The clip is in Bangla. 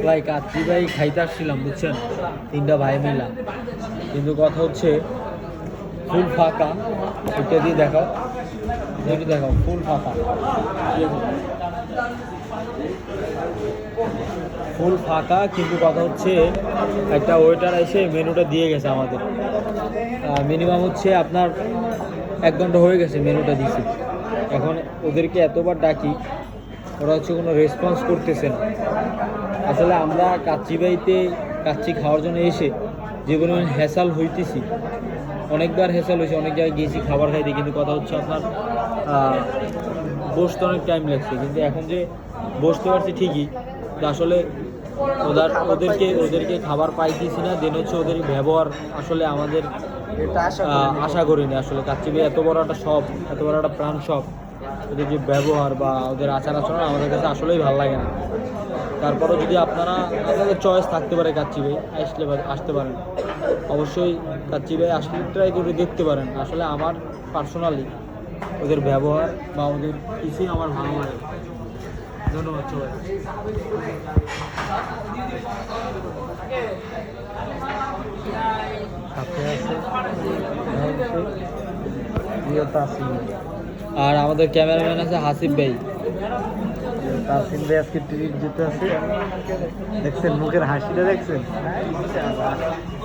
ভাই কাচ্চি ভাই খাইতে আসছিলাম বুঝছেন, তিনটা ভাই মিলা, কিন্তু কথা হচ্ছে ফুল ফাঁকা। এটা দিয়ে দেখাও, এটা দেখাও, ফুল ফাঁকা, ফুল ফাঁকা। কিন্তু কথা হচ্ছে একটা ওয়েটার এসে মেনুটা দিয়ে গেছে আমাদের, মিনিমাম হচ্ছে আপনার 1 ঘন্টা হয়ে গেছে মেনুটা দিছে। এখন ওদেরকে এতবার ডাকি, ওরা হচ্ছে কোনো রেসপন্স করতেছে না। আসলে আমরা কাচ্চিবাইতে কাচ্চি খাওয়ার জন্য এসে যে পরিমাণ হ্যাসাল হইতেছি, অনেকবার হ্যাসাল হয়েছে, অনেক জায়গায় গিয়েছি খাবার খাইতে, কিন্তু কথা হচ্ছে আপনার বসতে অনেক টাইম লাগছে। কিন্তু এখন যে বসতে পারছি ঠিকই, কিন্তু আসলে ওদেরকে খাবার পাইতেছি না। দেন হচ্ছে ওদের ব্যবহার আসলে আমাদের আশা করিনি। আসলে কাচ্চিবাই এত বড় একটা শপ, এত বড় একটা প্রাণ শপ, ওদের যে ব্যবহার বা ওদের আচার আচরণ আমাদের কাছে আসলেই ভালো লাগে না। তারপরেও যদি আপনাদের চয়েস থাকতে পারে কাচ্চিবাই আসতে পারেন, অবশ্যই কাচ্চিবাই আসলে ট্রাই করে দেখতে পারেন। আসলে আমার পার্সোনালি ওদের ব্যবহার বা ওদের কিছুই আমার ভালো লাগে। ধন্যবাদ সবাই। সাথে আছে আর আমাদের ক্যামেরাম্যান আছে হাসিব ভাই। তাসিম ভাই আজকে ট্রিট দিতে আছে, দেখছেন মুখের হাসিটা দেখছেন।